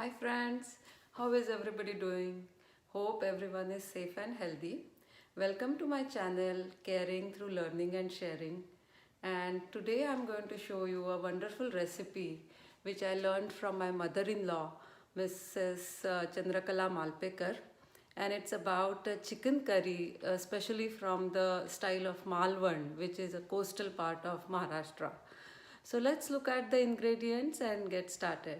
Hi friends, how is everybody doing? Hope everyone is safe and healthy. Welcome to my channel Caring Through Learning and Sharing. And today I'm going to show you a wonderful recipe which I learned from my mother-in-law, Mrs. Chandrakala Malpekar. And it's about chicken curry, especially from the style of Malvan, which is a coastal part of Maharashtra. So let's look at the ingredients and get started.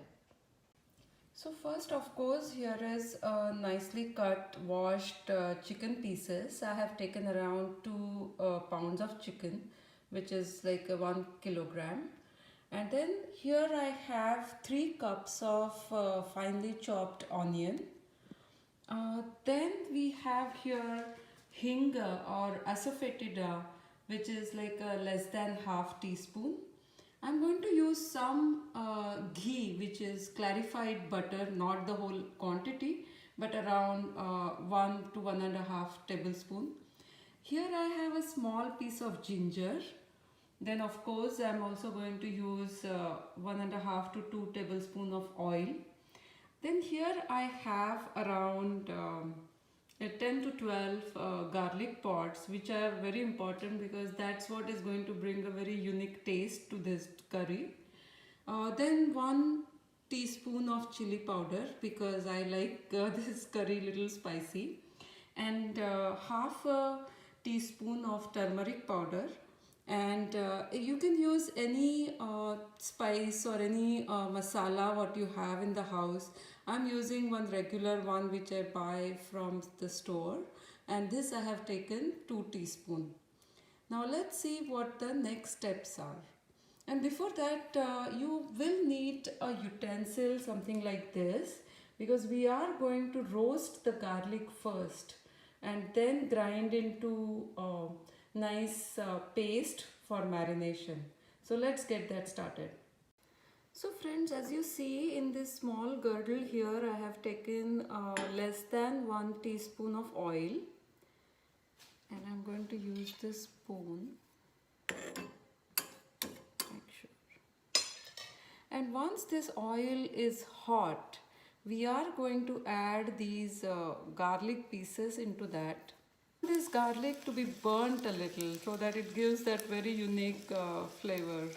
So first, of course, here is nicely cut, washed chicken pieces. I have taken around 2 pounds of chicken, which is like 1 kilogram. And then here I have 3 cups of finely chopped onion. Then we have here hinga or asafoetida, which is like less than half teaspoon. I'm going to use some ghee, which is clarified butter, not the whole quantity, but around 1 to 1.5 tablespoon. Here I have a small piece of ginger. Then of course I'm also going to use 1.5 to 2 tablespoon of oil. Then here I have around 10 to 12 garlic pods, which are very important because that's what is going to bring a very unique taste to this curry. Then 1 teaspoon of chili powder because I like this curry little spicy, and half a teaspoon of turmeric powder. And you can use any spice or any masala what you have in the house. I'm using one regular one which I buy from the store, and this I have taken 2 teaspoon. Now let's see what the next steps are. And before that, you will need a utensil, something like this, because we are going to roast the garlic first and then grind into a nice paste for marination. So let's get that started. So friends, as you see in this small girdle here, I have taken less than 1 teaspoon of oil, and I'm going to use this spoon. And once this oil is hot, we are going to add these garlic pieces into that. This garlic to be burnt a little so that it gives that very unique flavor.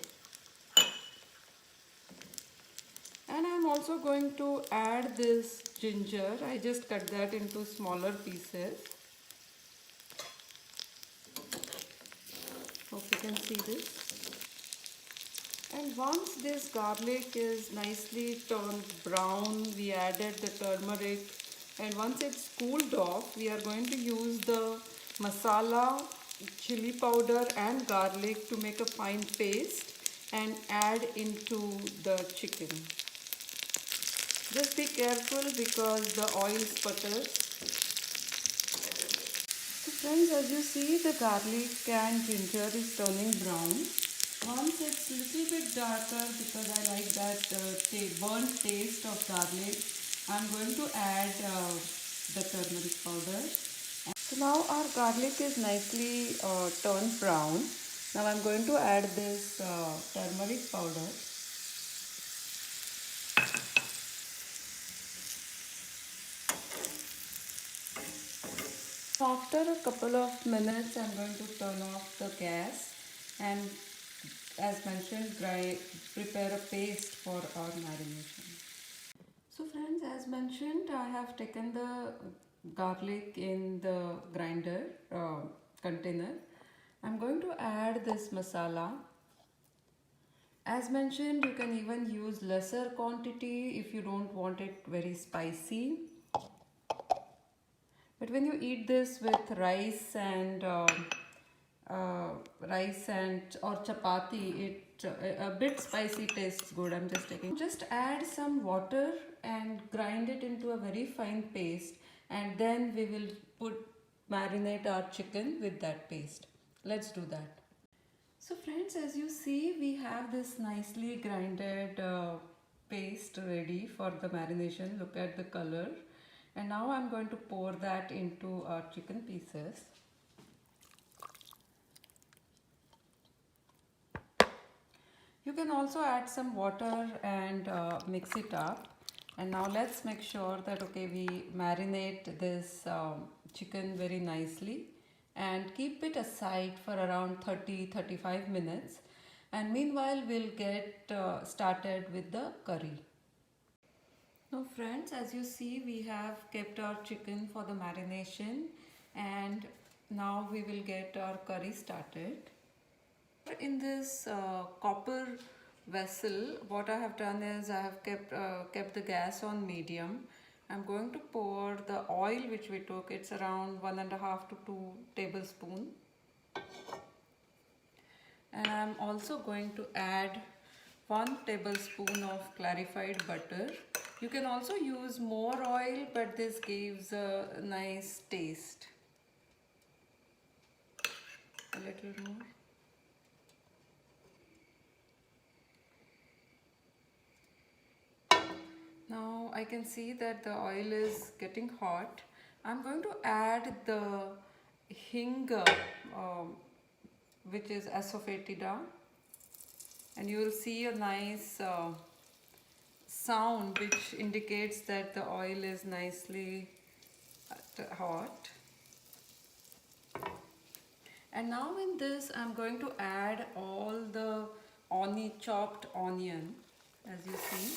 And I'm also going to add this ginger. I just cut that into smaller pieces. Hope you can see this. And once this garlic is nicely turned brown, we added the turmeric, and once it's cooled off, we are going to use the masala, chili powder and garlic to make a fine paste and add into the chicken. Just be careful because the oil sputters. So friends, as you see, the garlic and ginger is turning brown. Once it's a little bit darker, because I like that burnt taste of garlic, I'm going to add the turmeric powder. So now our garlic is nicely turned brown. Now I'm going to add this turmeric powder. After a couple of minutes, I'm going to turn off the gas and, as mentioned, prepare a paste for our marination. So friends, as mentioned, I have taken the garlic in the grinder container. I'm going to add this masala. As mentioned, you can even use lesser quantity if you don't want it very spicy. But when you eat this with rice and or chapati, it a bit spicy tastes good. I'm just taking. Just add some water and grind it into a very fine paste, and then we will marinate our chicken with that paste. Let's do that. So friends, as you see, we have this nicely grinded paste ready for the marination. Look at the color. And now I'm going to pour that into our chicken pieces. You can also add some water and mix it up. And now let's make sure that okay, we marinate this chicken very nicely and keep it aside for around 30-35 minutes. And meanwhile, we'll get started with the curry. Now friends, as you see, we have kept our chicken for the marination, and now we will get our curry started. In this copper vessel, what I have done is I have kept the gas on medium. I'm going to pour the oil which we took. It's around 1.5 to 2 tablespoons. And I'm also going to add 1 tablespoon of clarified butter. You can also use more oil, but this gives a nice taste. A little more. Now I can see that the oil is getting hot. I'm going to add the hing, which is asafoetida, and you will see a nice sound which indicates that the oil is nicely hot. And now in this I'm going to add all the chopped onion, as you see.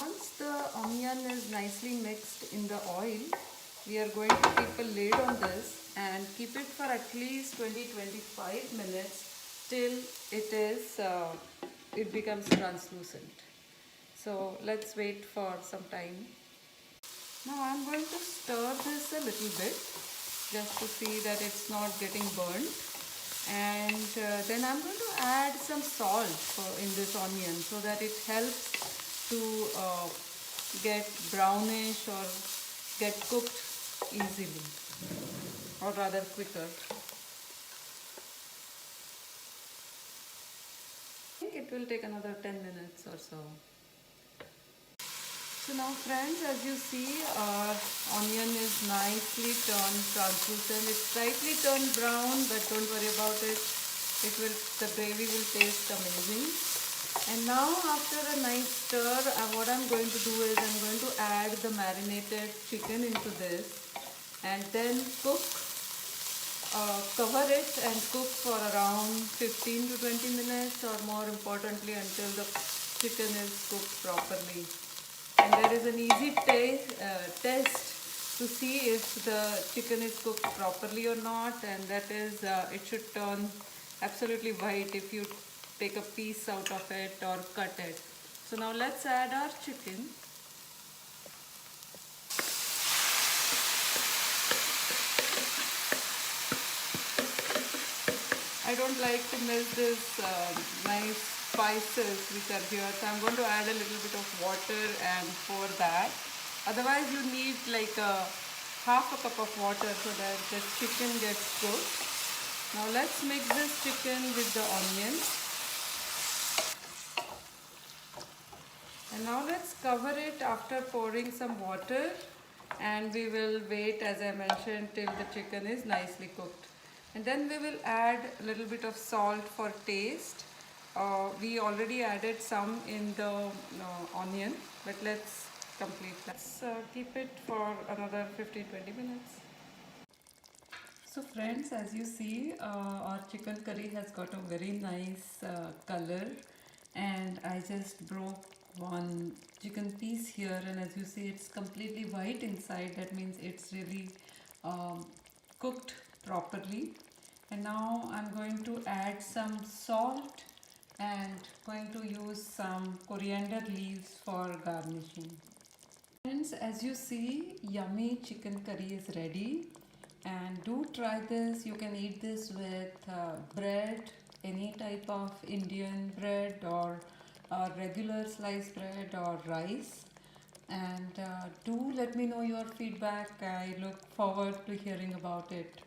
Once the onion is nicely mixed in the oil, we are going to keep a lid on this and keep it for at least 20-25 minutes till it becomes translucent. So let's wait for some time. Now I'm going to stir this a little bit just to see that it's not getting burnt, and then I'm going to add some salt in this onion so that it helps to get brownish or get cooked easily, or rather quicker. I think it will take another 10 minutes or so. So now friends, as you see, our onion is nicely turned translucent. It's slightly turned brown, but don't worry about it. The gravy will taste amazing. And now after a nice stir, what I'm going to do is I'm going to add the marinated chicken into this and then cover it and cook for around 15 to 20 minutes, or more importantly until the chicken is cooked properly. And there is an easy test to see if the chicken is cooked properly or not, and that is it should turn absolutely white if you take a piece out of it or cut it. So now let's add our chicken. I don't like to miss this nice spices which are here, so I'm going to add a little bit of water and pour that. Otherwise you need like half a cup of water so that the chicken gets cooked. Now let's mix this chicken with the onions. And now let's cover it after pouring some water, and we will wait, as I mentioned, till the chicken is nicely cooked. And then we will add a little bit of salt for taste. We already added some in the onion, but let's complete that. Let's keep it for another 15-20 minutes. So friends, as you see, our chicken curry has got a very nice color, and I just broke one chicken piece here, and as you see it's completely white inside. That means it's really cooked properly. And now I'm going to add some salt and going to use some coriander leaves for garnishing. Friends, as you see, yummy chicken curry is ready, and do try this. You can eat this with bread, any type of Indian bread, or regular sliced bread, or rice. And do let me know your feedback. I look forward to hearing about it.